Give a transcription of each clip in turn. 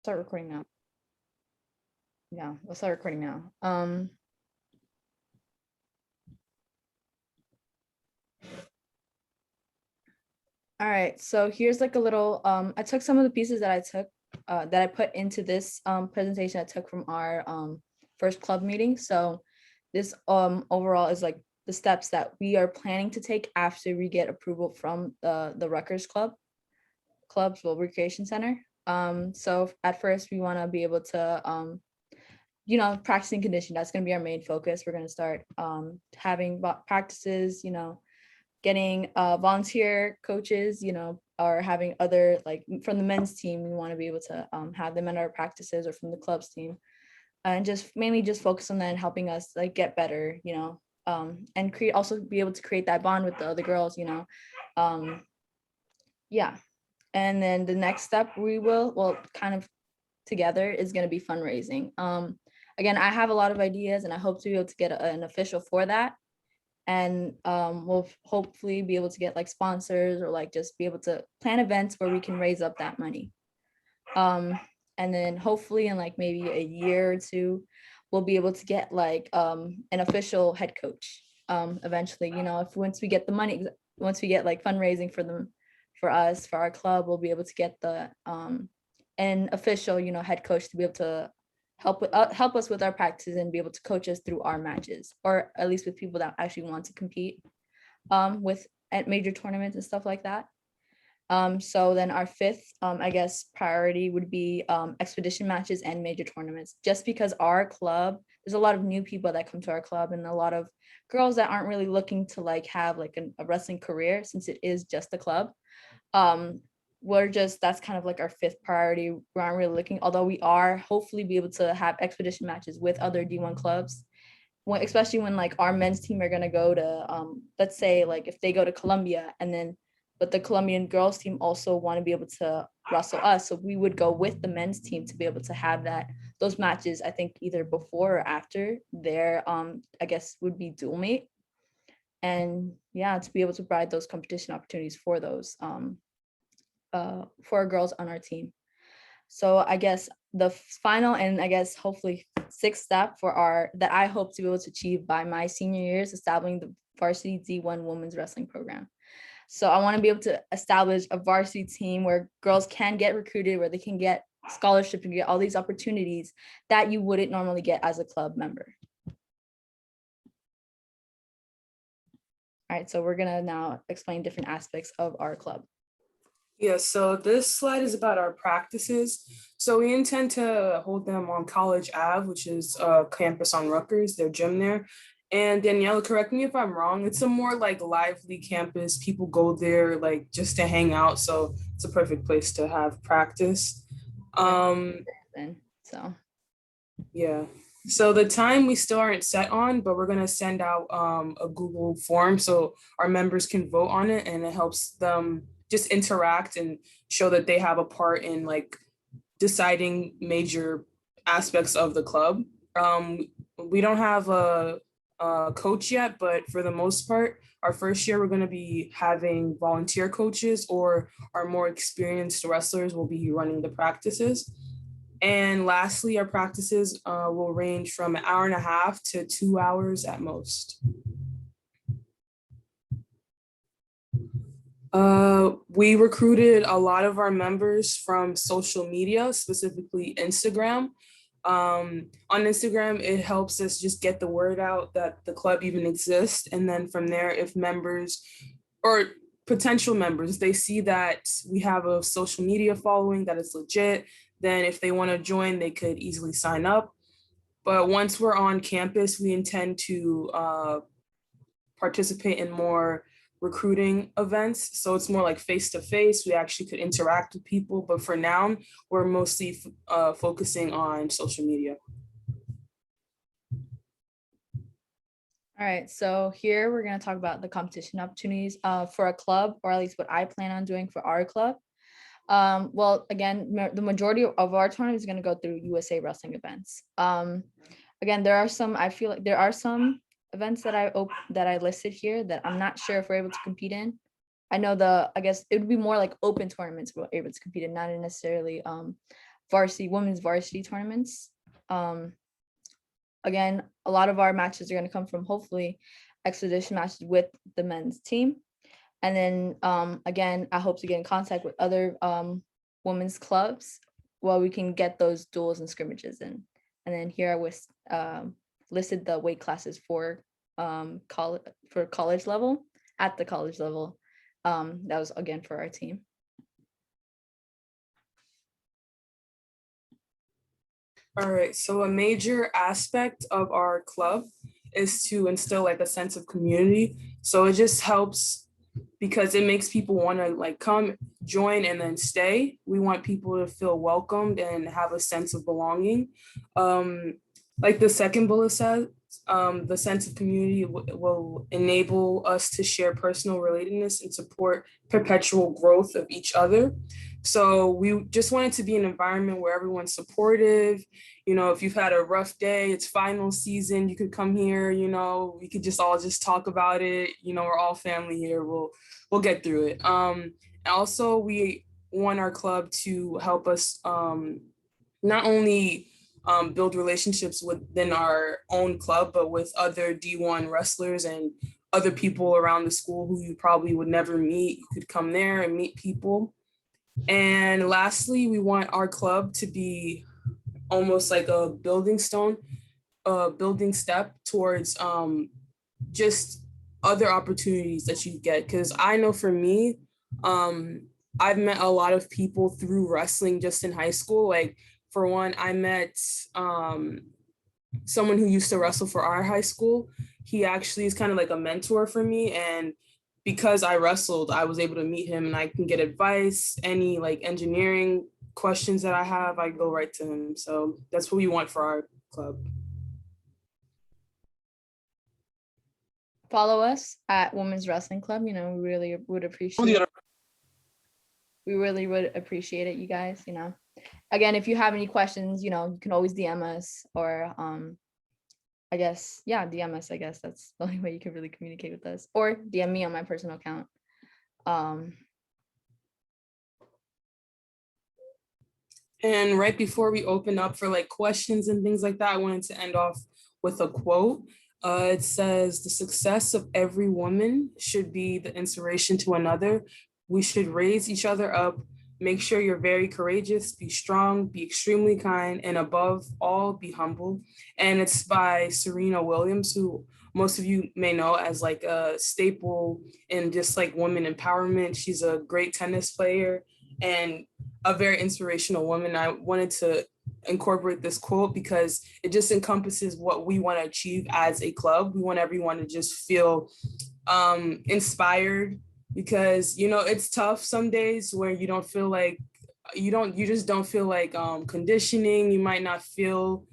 start recording now. Yeah, we'll start recording now. All right, so here's like a little, I took some of the pieces that I put into this presentation I took from our first club meeting. So this overall is like the steps that we are planning to take after we get approval from the Rutgers clubs, well, recreation center. So at first we want to be able to practicing condition. That's going to be our main focus. We're going to start having practices, getting volunteer coaches, or having other, like from the men's team, we want to be able to have them in our practices, or from the clubs team, and just mainly just focus on that and helping us like get better, and also be able to create that bond with the other girls, yeah. And then the next step we will, well, kind of together, is going to be fundraising. Again, I have a lot of ideas and I hope to be able to get an official for that. And we'll hopefully be able to get like sponsors, or like just be able to plan events where we can raise up that money. And then hopefully in like maybe a year or two, we'll be able to get like an official head coach. Eventually, if once we get the money, once we get like fundraising for them, for us, for our club, we'll be able to get the an official, head coach to be able to help us with our practices and be able to coach us through our matches, or at least with people that actually want to compete with at major tournaments and stuff like that. So then our fifth, I guess, priority would be expedition matches and major tournaments, just because our club, there's a lot of new people that come to our club, and a lot of girls that aren't really looking to like have like a wrestling career, since it is just a club. That's kind of like our fifth priority. We aren't really looking, although we are hopefully be able to have expedition matches with other D1 clubs, especially when like our men's team are going to go to, let's say like if they go to Colombia, and then but the Colombian girls team also want to be able to wrestle us, so we would go with the men's team to be able to have those matches, I think either before or after their I guess would be dual mate. And yeah, to be able to provide those competition opportunities for those for our girls on our team. So I guess the final, and I guess hopefully sixth step that I hope to be able to achieve by my senior year, is establishing the varsity D1 women's wrestling program. So I want to be able to establish a varsity team where girls can get recruited, where they can get scholarship and get all these opportunities that you wouldn't normally get as a club member. All right, so we're gonna now explain different aspects of our club. Yeah, so this slide is about our practices. So we intend to hold them on College Ave, which is a campus on Rutgers, their gym there. And Daniela, correct me if I'm wrong, it's a more like lively campus. People go there like just to hang out. So it's a perfect place to have practice. So yeah. So the time we still aren't set on, but we're gonna send out a Google form so our members can vote on it, and it helps them just interact and show that they have a part in like deciding major aspects of the club. We don't have a coach yet, but for the most part, our first year, we're going to be having volunteer coaches, or our more experienced wrestlers will be running the practices. And lastly, our practices will range from an hour and a half to 2 hours at most. We recruited a lot of our members from social media, specifically Instagram. On Instagram, it helps us just get the word out that the club even exists. And then from there, if members or potential members, they see that we have a social media following that is legit, then if they want to join, they could easily sign up. But once we're on campus, we intend to participate in more recruiting events. So it's more like face-to-face. We actually could interact with people, but for now, we're mostly focusing on social media. All right, so here we're going to talk about the competition opportunities for a club, or at least what I plan on doing for our club. Well, again, the majority of our tournament is going to go through USA wrestling events. Again, I feel like there are some events that I listed here that I'm not sure if we're able to compete in. I know I guess it would be more like open tournaments we're able to compete in, not necessarily women's varsity tournaments. Again, a lot of our matches are going to come from hopefully expedition matches with the men's team. And then again, I hope to get in contact with other women's clubs while we can get those duels and scrimmages in. And then here I was listed the weight classes for college level, at the college level. That was again for our team. All right, so a major aspect of our club is to instill like a sense of community. So it just helps because it makes people want to like come, join, and then stay. We want people to feel welcomed and have a sense of belonging. Like the second bullet says, the sense of community will enable us to share personal relatedness and support perpetual growth of each other. So we just want it to be an environment where everyone's supportive. You know, if you've had a rough day, it's final season, you could come here, you know, we could just all just talk about it. You know, we're all family here. We'll get through it. Also, we want our club to help us not only build relationships within our own club, but with other D1 wrestlers and other people around the school who you probably would never meet. You could come there and meet people. And lastly, we want our club to be almost like a building stone, a building step towards just other opportunities that you get. Because I know for me, I've met a lot of people through wrestling just in high school. Like for one, I met someone who used to wrestle for our high school. He actually is kind of like a mentor for me. And because I wrestled, I was able to meet him and I can get advice, any like engineering questions that I have, I go right to him. So that's what we want for our club. Follow us at Women's Wrestling Club. You know, we really would appreciate it. We really would appreciate it, you guys. You know, again, if you have any questions, you know, you can always DM us or I guess, yeah, DM us. I guess that's the only way you can really communicate with us, or DM me on my personal account. And right before we open up for like questions and things like that, I wanted to end off with a quote. It says, "The success of every woman should be the inspiration to another. We should raise each other up. Make sure you're very courageous, be strong, be extremely kind, and above all, be humble." And it's by Serena Williams, who most of you may know as like a staple in just like women empowerment. She's a great tennis player and a very inspirational woman. I wanted to incorporate this quote because it just encompasses what we want to achieve as a club. We want everyone to just feel inspired, because you know it's tough some days where you don't feel like you just don't feel like conditioning. You might not feel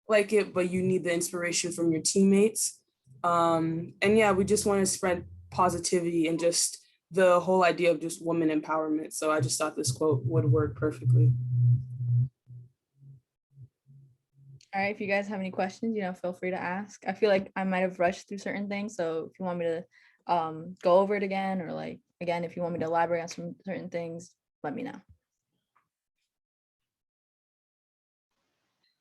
like it, but you need the inspiration from your teammates. And yeah, we just want to spread positivity and just the whole idea of just woman empowerment. So I just thought this quote would work perfectly. All right, if you guys have any questions, you know, feel free to ask. I feel like I might have rushed through certain things, so if you want me to go over it again, or like again, if you want me to elaborate on some certain things, let me know.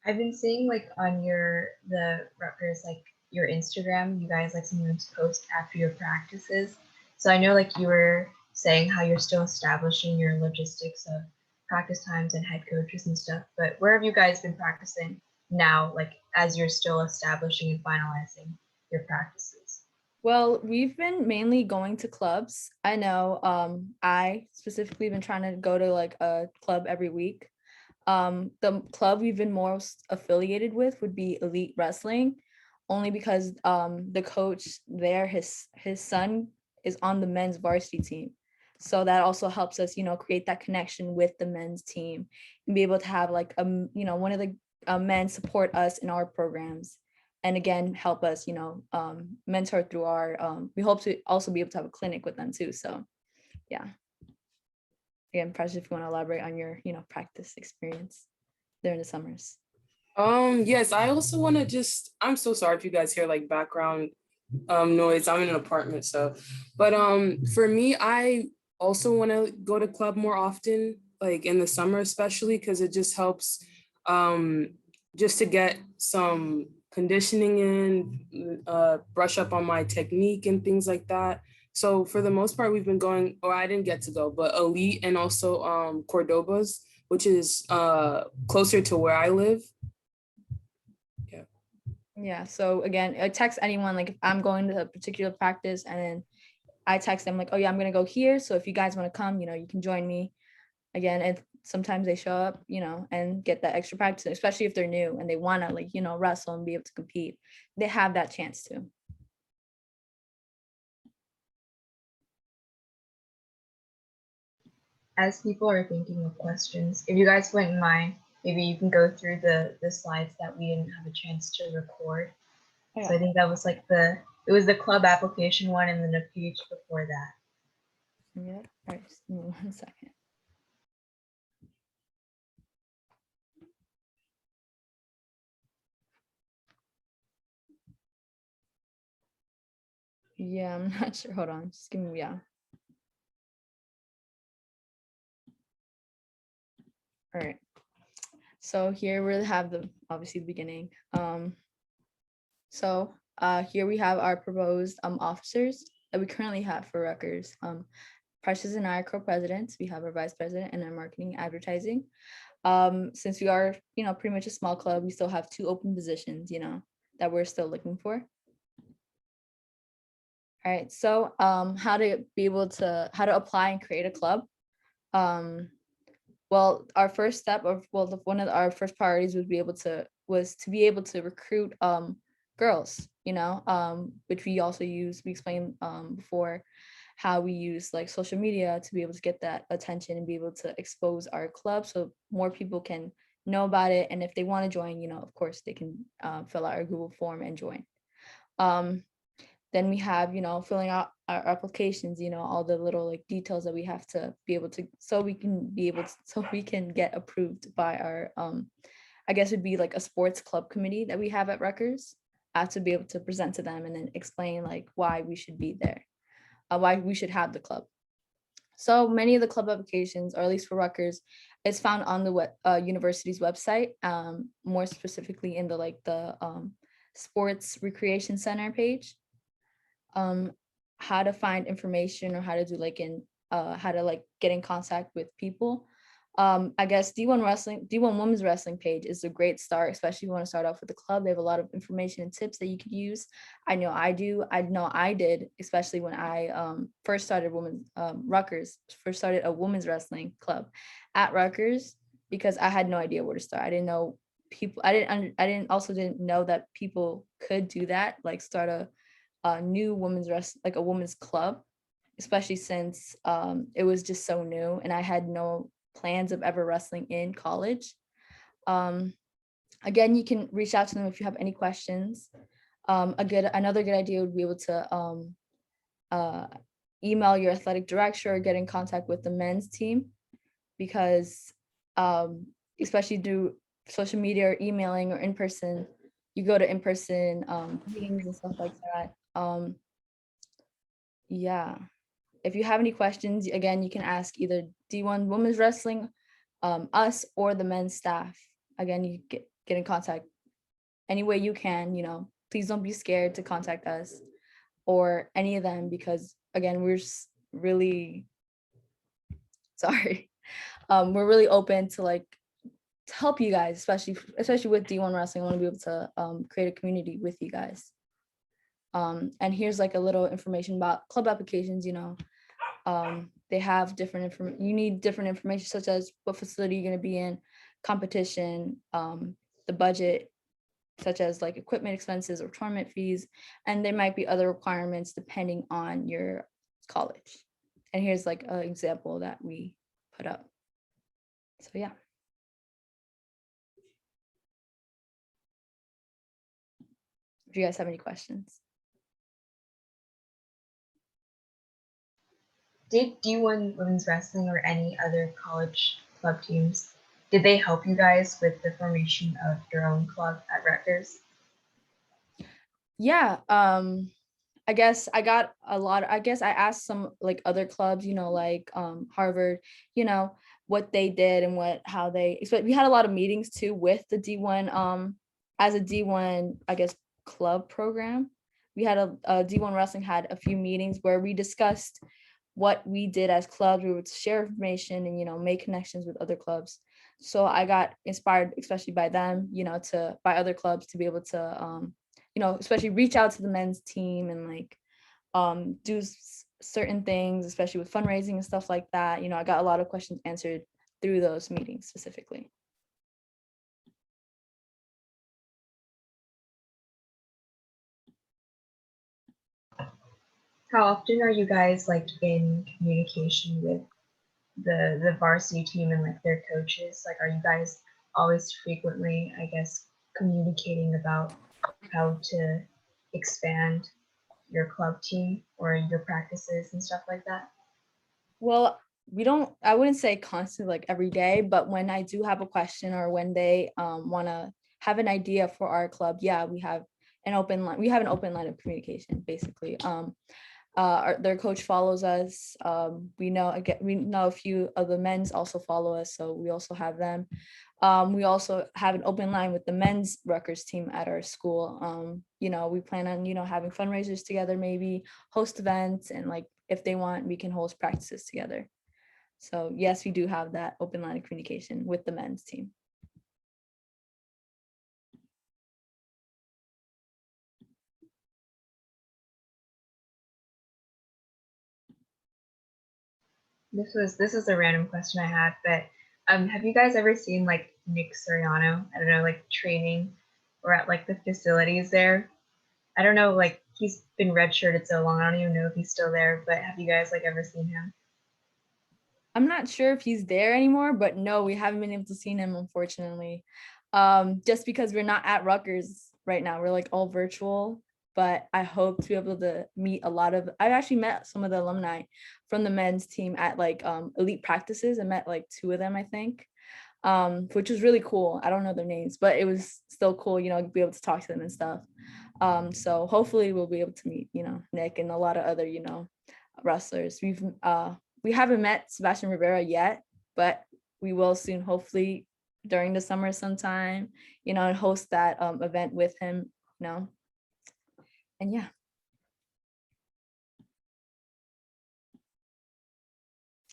I've been seeing like on the Rutgers, like your Instagram, you guys like sometimes post after your practices. So I know like you were saying how you're still establishing your logistics of practice times and head coaches and stuff, but where have you guys been practicing now, like as you're still establishing and finalizing your practices? Well, we've been mainly going to clubs. I know I specifically been trying to go to like a club every week. The club we've been most affiliated with would be Elite Wrestling, only because the coach there, his son is on the men's varsity team. So that also helps us, you know, create that connection with the men's team and be able to have like you know, one of the men support us in our programs, and again help us, you know, mentor through our we hope to also be able to have a clinic with them too. So yeah, again, Precious, if you want to elaborate on your, you know, practice experience during the summers. Yes, I also want to just, I'm so sorry if you guys hear like background noise. I'm in an apartment, so, but for me, I also want to go to club more often. like in the summer, especially because it just helps just to get some conditioning in, brush up on my technique and things like that. So for the most part, we've been going, or I didn't get to go, but Elite and also Cordoba's, which is closer to where I live. Yeah, so again, I text anyone, like if I'm going to a particular practice and then I text them like, oh yeah, I'm gonna go here. So if you guys want to come, you can join me. Again, and sometimes they show up, and get that extra practice, especially if they're new and they want to wrestle and be able to compete. They have that chance to. As people are thinking of questions, if you guys wouldn't mind, maybe you can go through the slides that we didn't have a chance to record. Yeah. So I think that was like it was the club application one and then a page before that. Yeah, all right, just give me 1 second. Yeah, I'm not sure. Hold on, just give me, yeah. All right. So here we have obviously the beginning. So here we have our proposed officers that we currently have for Rutgers. Precious and I are co-presidents. We have our vice president and our marketing advertising. Since we are, pretty much a small club, we still have 2 open positions, that we're still looking for. All right, so how to apply and create a club. Well, our first step one of our first priorities was to be able to recruit girls, which we explained before how we use like social media to be able to get that attention and be able to expose our club so more people can know about it. And if they want to join, of course they can fill out our Google form and join. Then we have, filling out our applications, all the little like details that we have to be able to, so we can get approved by our, I guess it'd be like a sports club committee that we have at Rutgers. I have to be able to present to them and then explain like why we should be there, why we should have the club. So many of the club applications, or at least for Rutgers, is found on the university's website, more specifically in the sports recreation center page. How to find information or how to do how to get in contact with people. I guess D1 women's wrestling page is a great start, especially if you want to start off with the club. They have a lot of information and tips that you could use. I know I do. I know I did, especially when I first started Rutgers, first started a women's wrestling club at Rutgers, because I had no idea where to start. I didn't know people. I didn't know that people could do that, like start a new a women's club, especially since it was just so new and I had no plans of ever wrestling in college. Again, you can reach out to them if you have any questions. Another good idea would be able to email your athletic director or get in contact with the men's team, because especially through social media or emailing or in person, you go to in-person meetings and stuff like that. Yeah, if you have any questions, again, you can ask either D1 Women's Wrestling, us, or the men's staff. Again, you get in contact any way you can, please don't be scared to contact us or any of them, because again, we're really sorry. We're really open to help you guys, especially with D1 Wrestling. I want to be able to create a community with you guys. And here's like a little information about club applications. They have different information. You need different information, such as what facility you're going to be in, competition, the budget, such as like equipment expenses or tournament fees, and there might be other requirements depending on your college. And here's like an example that we put up. So yeah. Do you guys have any questions? Did D1 Women's Wrestling or any other college club teams, did they help you guys with the formation of your own club at Rutgers? Yeah, I guess I got a lot. I guess I asked some like other clubs, like Harvard, what they did and how they, we had a lot of meetings too with the D1, as a D1, I guess, club program. We had a D1 wrestling had a few meetings where we discussed what we did as clubs. We would share information and, make connections with other clubs. So I got inspired, especially by them, by other clubs to be able to, especially reach out to the men's team and like do certain things, especially with fundraising and stuff like that. I got a lot of questions answered through those meetings specifically. How often are you guys like in communication with the varsity team and like their coaches? Like, are you guys always frequently, I guess, communicating about how to expand your club team or your practices and stuff like that? Well, I wouldn't say constant like every day, but when I do have a question or when they want to have an idea for our club, yeah, we have an open line. We have an open line of communication, basically. Their coach follows us. We know a few of the men's also follow us, so we also have them. We also have an open line with the men's Rutgers team at our school. We plan on, having fundraisers together, maybe host events, and like if they want, we can host practices together. So yes, we do have that open line of communication with the men's team. This is a random question I had, but have you guys ever seen like Nick Soriano? I don't know, like training or at like the facilities there? I don't know, like he's been redshirted so long. I don't even know if he's still there, but have you guys like ever seen him? I'm not sure if he's there anymore, but no, we haven't been able to see him, unfortunately. Just because we're not at Rutgers right now, we're like all virtual, but I hope to be able to meet I've actually met some of the alumni from the men's team at like elite practices. I met like 2 of them, I think, which was really cool. I don't know their names, but it was still cool, be able to talk to them and stuff. So hopefully we'll be able to meet, Nick and a lot of other, wrestlers. We haven't met Sebastian Rivera yet, but we will soon, hopefully during the summer sometime, and host that event with him, and yeah.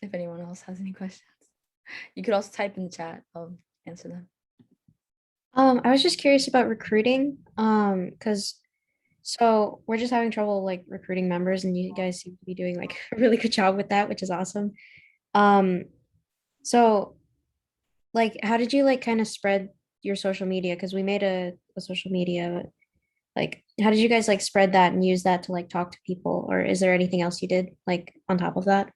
If anyone else has any questions, you could also type in the chat. I'll answer them. I was just curious about recruiting, because so we're just having trouble like recruiting members, and you guys seem to be doing like a really good job with that, which is awesome. So like, how did you like kind of spread your social media? Because we made a social media. Like, how did you guys like spread that and use that to like talk to people, or is there anything else you did like on top of that?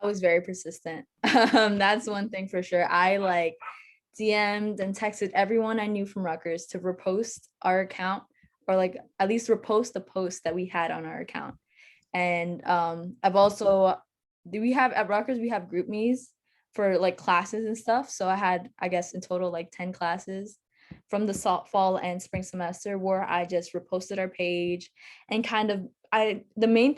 I was very persistent. That's one thing for sure. I like DM'd and texted everyone I knew from Rutgers to repost our account, or like at least repost the post that we had on our account. And I've also, at Rutgers, we have group me's for like classes and stuff. So I had, I guess in total, like 10 classes from the fall and spring semester where I just reposted our page and kind of, the main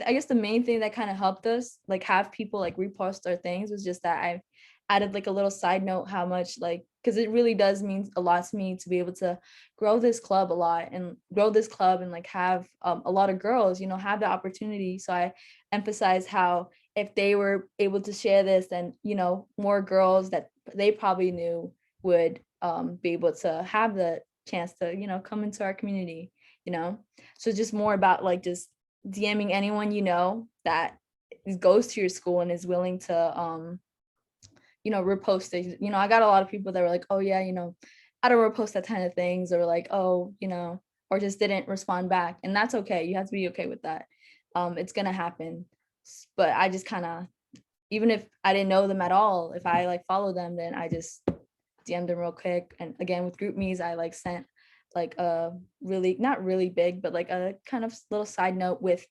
thing that kind of helped us like have people like repost our things was just that I added like a little side note how much like, because it really does mean a lot to me to be able to grow this club and like have a lot of girls, have the opportunity. So I emphasize how if they were able to share this, then, more girls that they probably knew would be able to have the chance to, come into our community, So just more about like just DMing anyone, that goes to your school and is willing to, repost it. I got a lot of people that were like, oh yeah, I don't repost that kind of things, or like, oh, or just didn't respond back. And that's okay. You have to be okay with that. It's gonna happen. But I just kind of, even if I didn't know them at all, if I like follow them, then I just DM'd them real quick. And again, with group me's, I like sent like a really, not really big, but like a kind of little side note with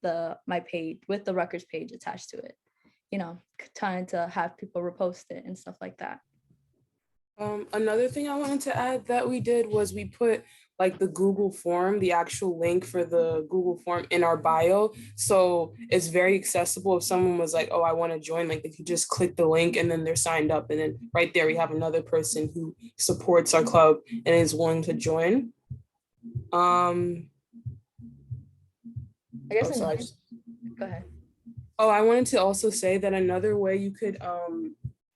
my page, with the Rutgers page attached to it, trying to have people repost it and stuff like that. Another thing I wanted to add that we did was we put like the Google form, the actual link for the Google form in our bio. So it's very accessible. If someone was like, oh, I want to join, like they could just click the link and then they're signed up. And then right there, we have another person who supports our club and is willing to join. I guess Oh, sorry. go ahead. Oh, I wanted to also say that another way you could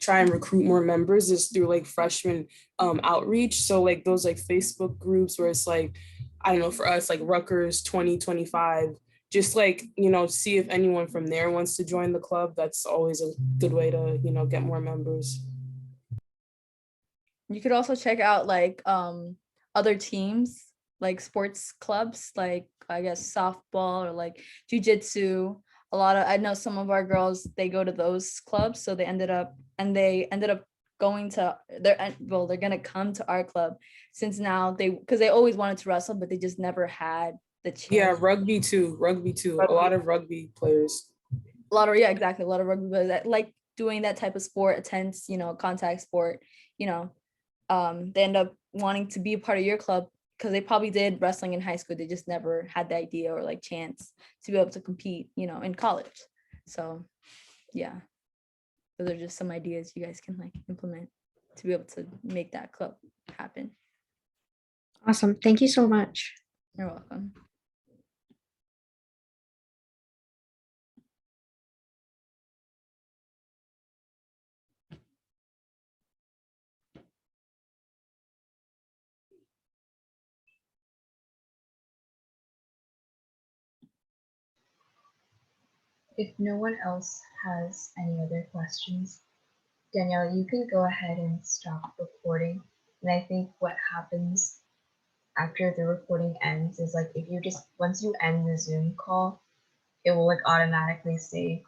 try and recruit more members is through like freshman outreach. So like those like Facebook groups where it's like, I don't know, for us, like Rutgers 2025, just like, you know, see if anyone from there wants to join the club. That's always a good way to, you know, get more members. You could also check out like other teams, like sports clubs, like I guess softball or like jujitsu. A lot of I know some of our girls, they go to those clubs, so they ended up going to they're gonna come to our club since now because they always wanted to wrestle, but they just never had the chance. Yeah, rugby too. A lot of rugby players. Yeah, exactly. A lot of rugby players that like doing that type of sport, intense, contact sport, you know, they end up wanting to be a part of your club because they probably did wrestling in high school. They just never had the idea or like chance to be able to compete, in college. So yeah, those are just some ideas you guys can like implement to be able to make that club happen. Awesome. Thank you so much. You're welcome. If no one else has any other questions, Danielle, you can go ahead and stop recording. And I think what happens after the recording ends is like if you just once you end the Zoom call, it will like automatically say